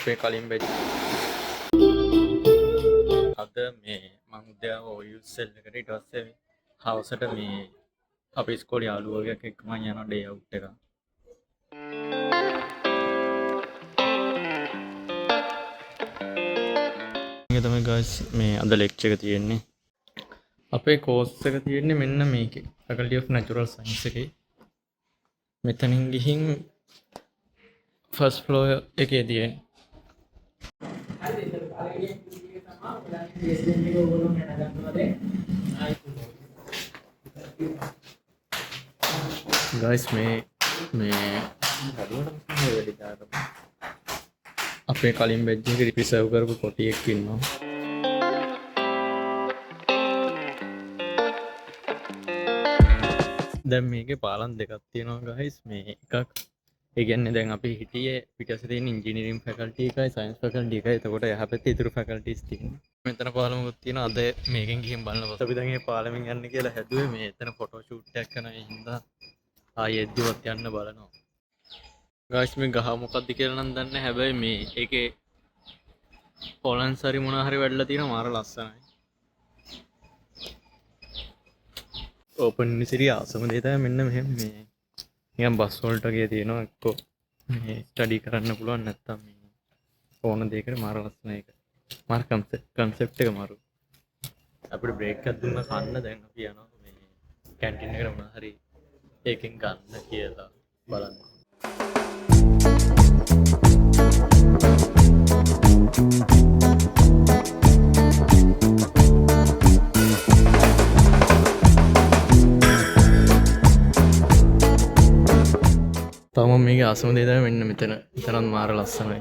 අපේ කලින් බැච් අද මේ මං උදෑව ඔයුසෙල් එකට ඊට පස්සේ හවසට මේ අපේ ඉස්කෝලේ යාළුවෝ වගේක් එක්ක මං යනවා ඩේ අවුට් එක. මේක තමයි guys මේ අද ලෙක්චර් එක තියෙන්නේ. අපේ කෝස් එක තියෙන්නේ මෙන්න මේකේ. Faculty of Natural Science එකේ. මෙතනින් ගිහින් first floor එකේ තියෙන්නේ. Guys මේ අපේ කලින් බෙජ් එක රිසර්ව් කරපු කොටියෙක් ඉන්නවා. දැන් මේකේ පාලම් දෙකක් තියෙනවා guys. මේ එකක් ඒ කියන්නේ දැන් අපි හිටියේ පිටස්සේ තියෙන ඉංජිනේරින් ෆැකල්ටි එකයි සයන්ස් ෆැකල්ටි එකයි. එතකොට එහා පැත්තේ ඉතුරු ෆැකල්ටිස් තියෙනවා. මෙතන පාලමකුත් තියෙනවා. අද මේකෙන් ගිහින් බලනකොට අපි දැන් මේ පාලමෙන් යන්න කියලා හැදුවේ. මේ එතන ෆොටෝ ෂූට් එකක් කරන හින්දා ආයෙත් දිවත් යන්න බලනවා. guys මේ ගහ මොකක්ද කියලා නම් දන්නේ නැහැ. හැබැයි මේ ඒකේ පොලන්ස් හරි මොනවා හරි වැඩිලා තියෙනවා. මාර ලස්සනයි. ඕපන් යුනිවර්සිටි ආසම දේ තමයි මෙන්න මෙහෙම මේ නිකන් බස් වලට වගේ තියෙනවා. එක්කෝ මේ ස්ටඩි කරන්න පුළුවන් නැත්තම් මේ ඕන දෙයකට මාර ලස්සනයි ඒක. මාර කන්සෙප්ට් එක මාරු. අපිට බ්‍රේක් එකක් දුන්නා කන්න. දැන් අපි යනවා මේ කැන්ටින් එකට මොනවා හරි ඒකෙන් ගන්න කියලා බලන්න. තම මේක ආසම දේ තමයි මෙන්න මෙතන. තරම් මාර ලස්සනයි.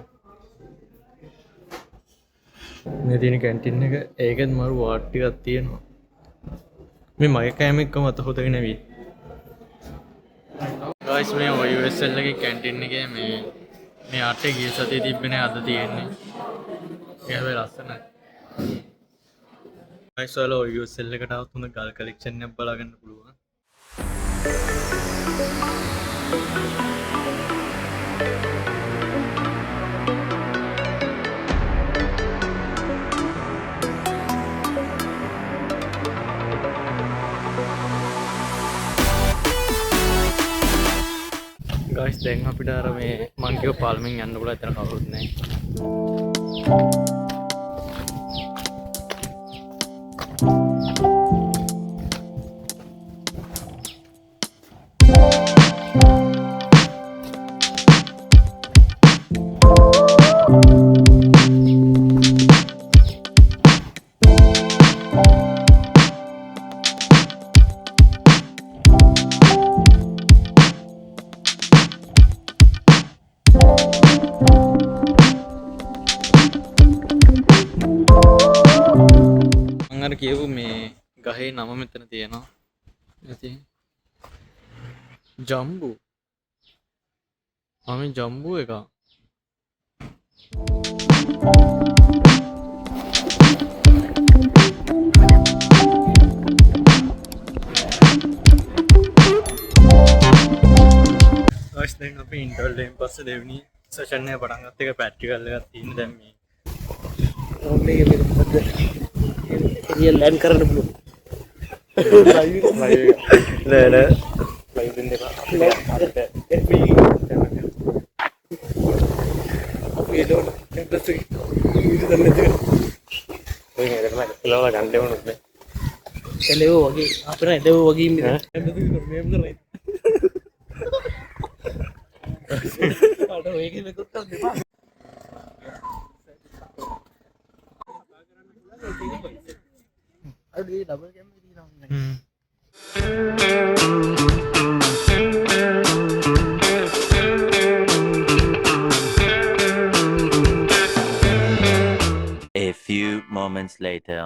මේ තියෙන කැන්ටින් එක ඒකෙත් මාරු වාට් ටිකක් තියෙනවා. මේ මගේ කෑම එක්කම අත හොදගෙන ඇවි. guys මේ OUSL එකේ කැන්ටින් එකේ මේ ආටේ ගිය සතියේ තිබ්බනේ අද තියෙන්නේ. ඒක හැබැයි ලස්සනයි. guys ඔයාලා OUSL එකට આવත් හොඳ ගල් කලෙක්ෂන් එකක් බලා ගන්න පුළුවන්. guys දැන් අපිට අර මේ මං කියව පාලමෙන් යන්න පුළුවන්. එතන කවුරුත් නැහැ. අර කියපු මේ ගහේ නම මෙතන තියෙනවා. ඉතින් ජම්බු. ආමේ ජම්බු එක. guys දැන් අපි ඉන්ටර්වල් එකෙන් පස්සේ දෙවෙනි සෙෂන් එක පටන් ගත්ත එක ප්‍රැක්ටිකල් එකක් තියෙන. දැන් මේ ඕනේ මේකද ये लैंड करने बोलो लाइव ले ले लाइव दिन देखा ये लो इंटरेस्ट वीडियो करने दे कोई मेरे को लगा घंटे में उसमें चले वो वगी अपना दे वो वगी मेरे मेम कर रही आटो एक ही में कुछ कर दे अरे डबल कैम में दी रहा हूं. A few moments later.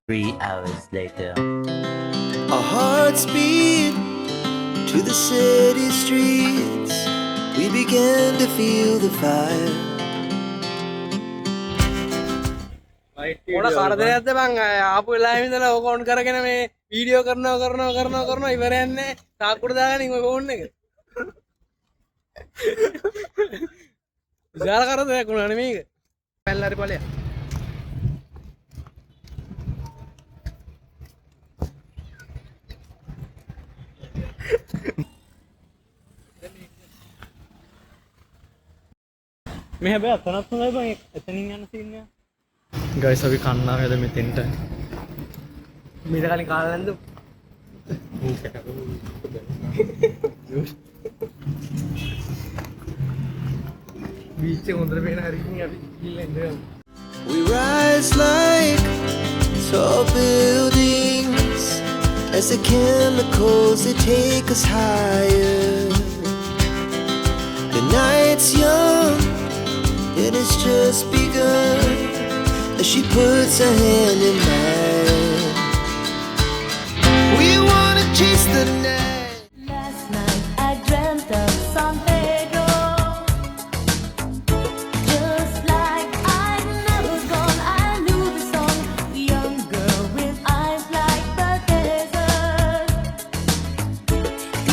Three hours later. Our hearts beat to the city streets. We began to feel the fire. මොන කරදරයක්ද බං ආපු වෙලාවෙ ඉඳලා ඕක ඔන් කරගෙන මේ වීඩියෝ කරනවා ඉවර යන්නේ තාක්කුට දාගෙන ඉන්න ෆෝන් එක විශාල කරදරයක් වුණානේ මේක පැල්ලාරි ඵලයක් මේ හැබැයි අතනත් හොඳයි බං එතනින් යන සීන් එක. ගයිස් අපි කන්නා වේද මෙතෙන්ට. මීට කලින් කාලා නැන්ද බීච් එක හොඳට පේන හරියින් අපි ගිහිල්ලා ඉඳලා We rise like tall buildings as the chemicals they take us higher. The night's young and it's just begun as she puts her hand in mine. We wanna chase the night. Last night I dreamt of San Pedro, just like I'd never gone. I knew the song, the young girl with eyes like the desert.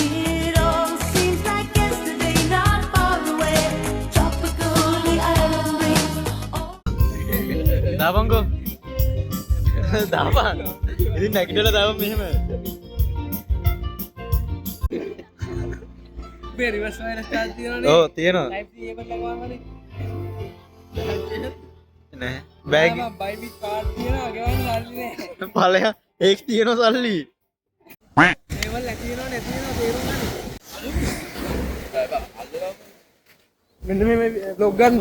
It all seems like yesterday, not far away. Tropical, the island breeze. දාපන්කෝ. දාපන්. ඉතින් නැගිටලා දාපන් මෙහෙම. මේ reverse virus start තියෙනවනේ ඔව් තියෙනවා. Live TV එකක් ලගවන්නනේ නෑ. Bag බයිබිට් card තියෙනවා ගෙවන්න සල්ලි නෑ ඵලයක් ඒක තියෙනවා සල්ලි. ඒවල් ඇති වෙනව නැති වෙනව තේරුම් ගන්න මෙන්න මේ vlog ගන්න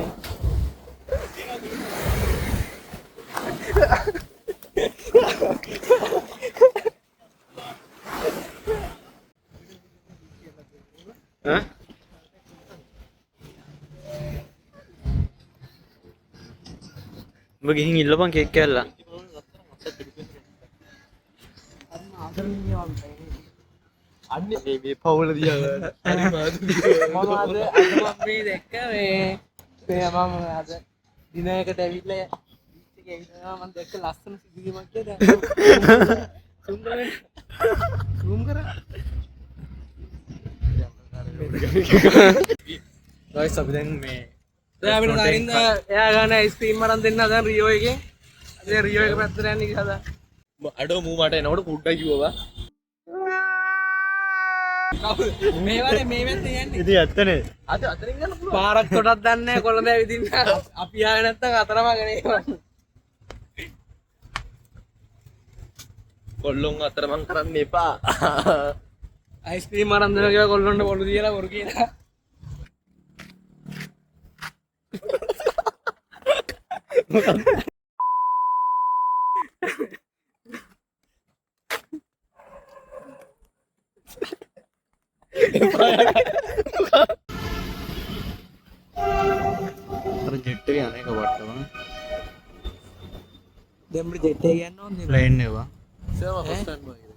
ඈ උඹ ගිහින් ඉල්ලපන් කේක් කෑල්ලා. අන්නේ මේ පවුල දිහා හරි මාදු. මම අද මේ දැක්ක මේ මම අද දිනයකට ඇවිල්ලා බීච් එකේ ඉන්නවා මම දැක්ක ලස්සන සිදුවීමක් කියලා දැන් zoom කරා ගයිස් අපි දැන් මේ දැන් අපිට නරින්ද එයා ගන්න අයිස්ක්‍රීම් අරන් දෙන්න දැන් රියෝ එකෙන් දැන් රියෝ එක පැත්තට යන්නේ කියලා අඩෝ මූ මට එනකොට කුඩ්ඩයි කිව්වා. මේ වනේ මේ පැත්තේ යන්නේ ඉතින් ඇත්තනේ. අද අතරින් යන්න පුළුවන් පාරක් කොටක් දන්නේ නැහැ කොළඹ ඇවිදින්න අපි ආවේ නැත්තම් අතරමගෙන ඒවන්න කොල්ලොන් අතර මං කරන්න එපා. අයිස්ක්‍රීම් අරන් දෙනවා කියලා කොල්ලොන්ට පොළු තියලා බොරු කියලා අර ජෙට් එක යන්නේ කවට්ටම. දැන් අපිට ජෙට් එක යන්න ඕනේ ප්ලේන් එකවා. සර්ව ෆස්ට් ටයිම් වගේ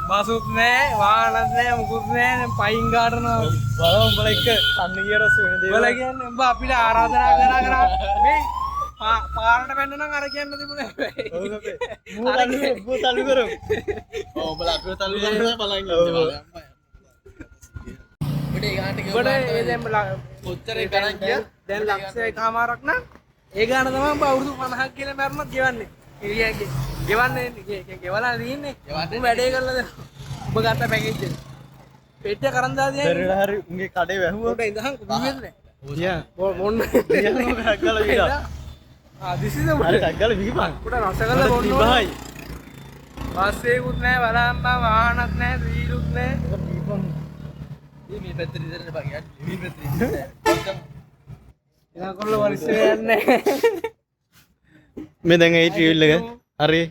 බසුත් නෑ වාහනත් නෑ මුකුත් නෑ පයින් ගාටනවා බලමු උඹලා එක්ක කන්න ගියට පස්සේ වෙන දේවල්. උඹලා කියන්නේ උඹ අපිට ආරාධනා කරා මේ පාරට වෙන්න නම් අර කියන්න තිබුණේ මූ තල්ලු කරමු. ඔව් උඹලා අපිව තල්ලු කරලා බලන් ඉන්න. උඹට ඒ දැන් කොච්චර ගණන් ගියත් දැන් ලක්ෂයකමාරක් නම් ඒ ගාන තමයි උඹ අවුරුදු 50ක් කියලා මරණත් ගෙවන්නේ. එළියගේ ගෙවන්නේ ගෙවලා දින්නේ උඹ වැඩේ කරලා දෙන්න උඹ ගත්ත පැකේජ් එක පෙට්ටිය කරන් දාලා පෙරේට හරි උන්ගේ කඩේ වැහුවා. උඹට ඉඳහන් කුඹෙන්නේ නෑ ගියා. මොන්න ගියා ගාලා ගියා. this is the හරි ගාලා විහිපන්. උඹට රස කරලා බොන්න ඕනේ. ඉබහයි. බස්සේකුත් නෑ වලාම්බා වාහනත් නෑ රීලුත් නෑ මේ පැත්තට ඉඳලා බං යා. මේ පැත්තට ඉන්න. එයා කොල්ල වරිස්සේ යන්නේ මේ දැන් ඒ ට්‍රිවිල් එක හරි